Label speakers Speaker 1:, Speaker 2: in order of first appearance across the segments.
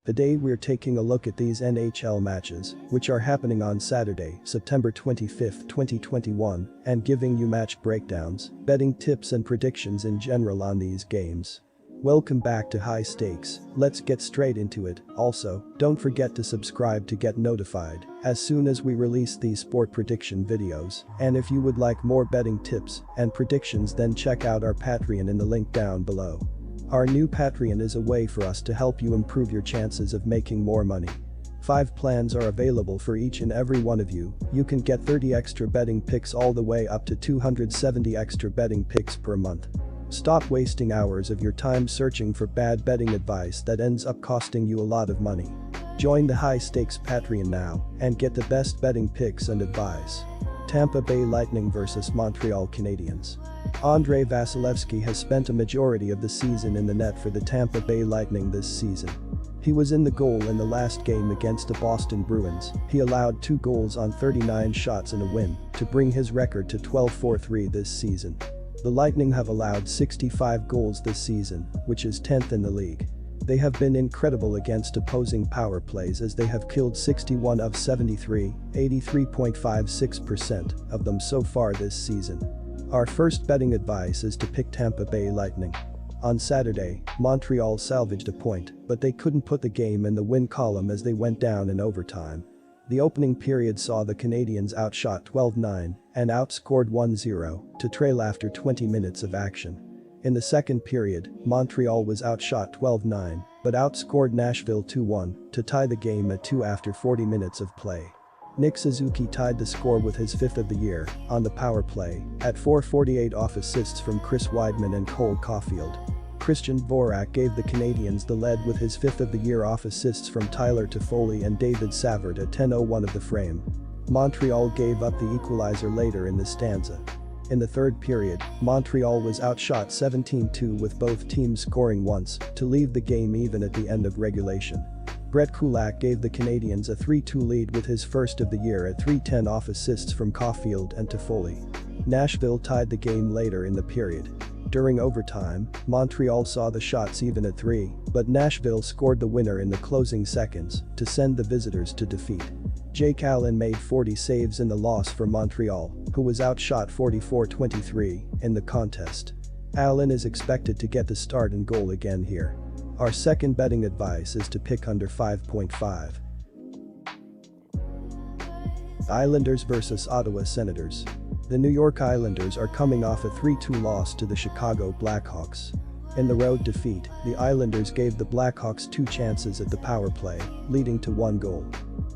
Speaker 1: Today we're taking a look at these NHL matches, which are happening on Saturday, September 25, 2021, and giving you match breakdowns, betting tips and predictions in general on these games. Welcome back to High Stakes, let's get straight into it. Also, don't forget to subscribe to get notified as soon as we release these sport prediction videos, and if you would like more betting tips and predictions, then check out our Patreon in the link down below. Our new Patreon is a way for us to help you improve your chances of making more money. 5 plans are available for each and every one of you. You can get 30 extra betting picks all the way up to 270 extra betting picks per month. Stop wasting hours of your time searching for bad betting advice that ends up costing you a lot of money. Join the High Stakes Patreon now and get the best betting picks and advice. Tampa Bay Lightning vs Montreal Canadiens. Andrei Vasilevsky has spent a majority of the season in the net for the Tampa Bay Lightning this season. He was in the goal in the last game against the Boston Bruins. He allowed 2 goals on 39 shots in a win to bring his record to 12-4-3 this season. The Lightning have allowed 65 goals this season, which is 10th in the league. They have been incredible against opposing power plays as they have killed 61 of 73, 83.56% of them so far this season. Our first betting advice is to pick Tampa Bay Lightning. On Saturday, Montreal salvaged a point, but they couldn't put the game in the win column as they went down in overtime. The opening period saw the Canadiens outshot 12-9 and outscored 1-0 to trail after 20 minutes of action. In the second period, Montreal was outshot 12-9 but outscored Nashville 2-1 to tie the game at 2 after 40 minutes of play. Nick Suzuki tied the score with his 5th of the year on the power play at 4:48 off assists from Chris Weidman and Cole Caulfield. Christian Dvorak gave the Canadiens the lead with his 5th of the year off assists from Tyler Toffoli and David Savard at 10:01 of the frame. Montreal gave up the equalizer later in the stanza. In the third period, Montreal was outshot 17-2 with both teams scoring once to leave the game even at the end of regulation. Brett Kulak gave the Canadiens a 3-2 lead with his 1st of the year at 3:10 off assists from Caulfield and Toffoli. Nashville tied the game later in the period. During overtime, Montreal saw the shots even at 3, but Nashville scored the winner in the closing seconds to send the visitors to defeat. Jake Allen made 40 saves in the loss for Montreal, who was outshot 44-23 in the contest. Allen is expected to get the start and goal again here. Our second betting advice is to pick under 5.5. Islanders vs Ottawa Senators. The New York Islanders are coming off a 3-2 loss to the Chicago Blackhawks. In the road defeat, the Islanders gave the Blackhawks 2 chances at the power play, leading to 1 goal.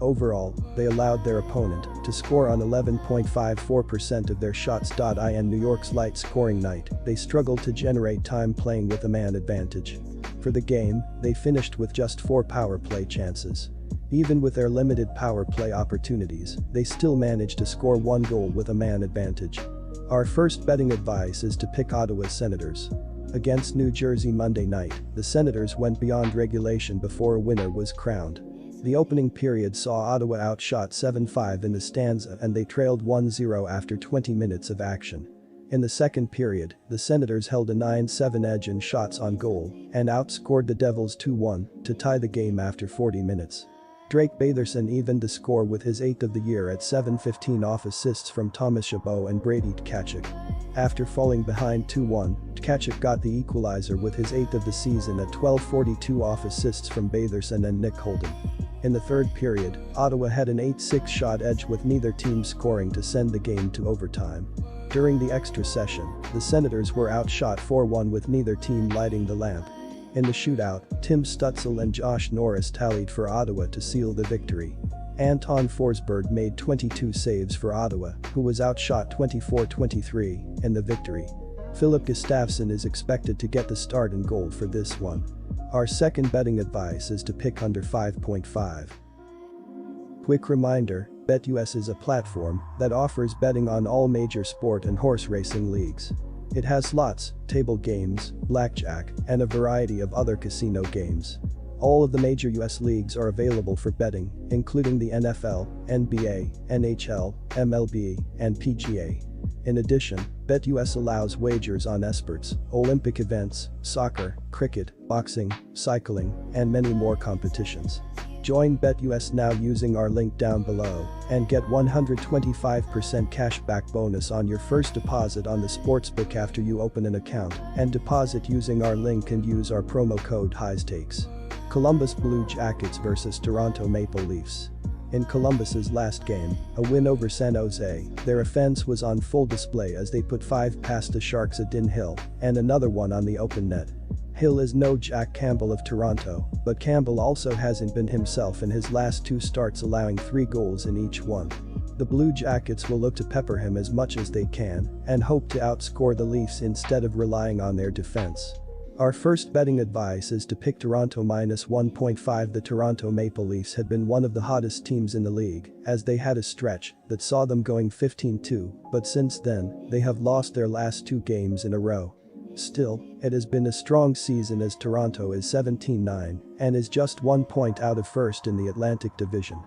Speaker 1: Overall, they allowed their opponent to score on 11.54% of their shots. In New York's light scoring night, they struggled to generate time playing with a man advantage. For the game, they finished with just 4 power play chances. Even with their limited power play opportunities, they still managed to score 1 goal with a man advantage. Our first betting advice is to pick Ottawa Senators. Against New Jersey Monday night, the Senators went beyond regulation before a winner was crowned. The opening period saw Ottawa outshot 7-5 in the stanza and they trailed 1-0 after 20 minutes of action. In the second period, the Senators held a 9-7 edge in shots on goal and outscored the Devils 2-1 to tie the game after 40 minutes. Drake Batherson evened the score with his 8th of the year at 7:15 off assists from Thomas Chabot and Brady Tkachuk. After falling behind 2-1, Tkachuk got the equalizer with his 8th of the season at 12:42 off assists from Batherson and Nick Holden. In the third period, Ottawa had an 8-6 shot edge with neither team scoring to send the game to overtime. During the extra session, the Senators were outshot 4-1 with neither team lighting the lamp. In the shootout, Tim Stützle and Josh Norris tallied for Ottawa to seal the victory. Anton Forsberg made 22 saves for Ottawa, who was outshot 24-23 in the victory. Philip Gustafsson is expected to get the start and goal for this one. Our second betting advice is to pick under 5.5. Quick reminder, BetUS is a platform that offers betting on all major sport and horse racing leagues. It has slots, table games, blackjack, and a variety of other casino games. All of the major US leagues are available for betting, including the NFL, NBA, NHL, MLB, and PGA. In addition, BetUS allows wagers on esports, Olympic events, soccer, cricket, boxing, cycling, and many more competitions. Join BetUS now using our link down below and get 125% cashback bonus on your first deposit on the sportsbook after you open an account and deposit using our link and use our promo code HIGHSTAKES. Columbus Blue Jackets vs Toronto Maple Leafs. In Columbus's last game, a win over San Jose, their offense was on full display as they put 5 past the Sharks at Din Hill and another one on the open net. Hill is no Jack Campbell of Toronto, but Campbell also hasn't been himself in his last 2 starts, allowing 3 goals in each one. The Blue Jackets will look to pepper him as much as they can and hope to outscore the Leafs instead of relying on their defense. Our first betting advice is to pick Toronto -1.5. The Toronto Maple Leafs had been one of the hottest teams in the league as they had a stretch that saw them going 15-2, but since then, they have lost their last 2 games in a row. Still, it has been a strong season as Toronto is 17-9 and is just 1 point out of first in the Atlantic Division.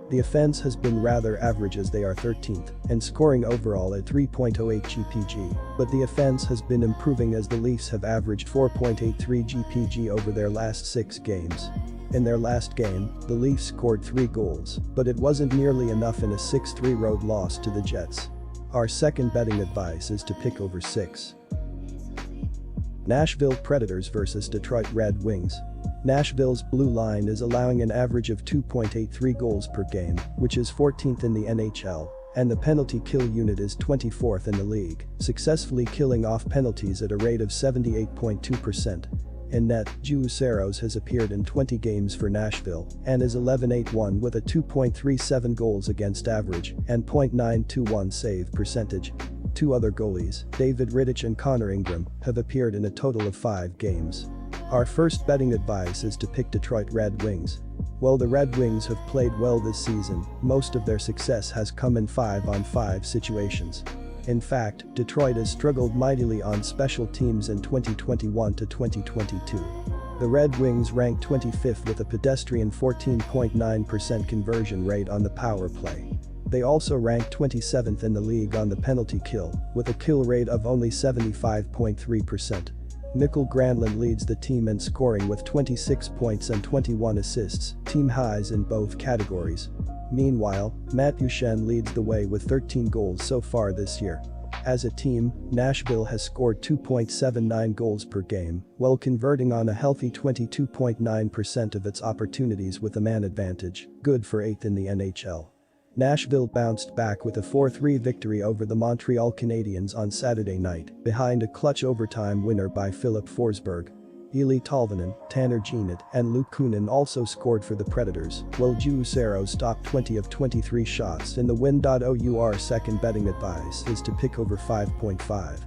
Speaker 1: The offense has been rather average as they are 13th and scoring overall at 3.08 GPG, but the offense has been improving as the Leafs have averaged 4.83 GPG over their last 6 games. In their last game, the Leafs scored 3 goals, but it wasn't nearly enough in a 6-3 road loss to the Jets. Our second betting advice is to pick over 6. Nashville Predators vs Detroit Red Wings. Nashville's blue line is allowing an average of 2.83 goals per game, which is 14th in the NHL, and the penalty kill unit is 24th in the league, successfully killing off penalties at a rate of 78.2%. In net, Juuse Saros has appeared in 20 games for Nashville and is 11-8-1 with a 2.37 goals against average and .921 save percentage. 2 other goalies, David Rittich and Connor Ingram, have appeared in a total of 5 games. Our first betting advice is to pick Detroit Red Wings. While the Red Wings have played well this season, most of their success has come in 5-on-5 situations. In fact, Detroit has struggled mightily on special teams in 2021 to 2022. The Red Wings ranked 25th with a pedestrian 14.9% conversion rate on the power play. They also ranked 27th in the league on the penalty kill, with a kill rate of only 75.3%. Mikkel Granlund leads the team in scoring with 26 points and 21 assists, team highs in both categories. Meanwhile, Matt Duchene leads the way with 13 goals so far this year. As a team, Nashville has scored 2.79 goals per game, while converting on a healthy 22.9% of its opportunities with a man advantage, good for 8th in the NHL. Nashville bounced back with a 4-3 victory over the Montreal Canadiens on Saturday night, behind a clutch overtime winner by Filip Forsberg. Eli Tolvanen, Tanner Jeannot, and Luke Kunin also scored for the Predators, while Juuse Saros stopped 20 of 23 shots in the win. Our second betting advice is to pick over 5.5.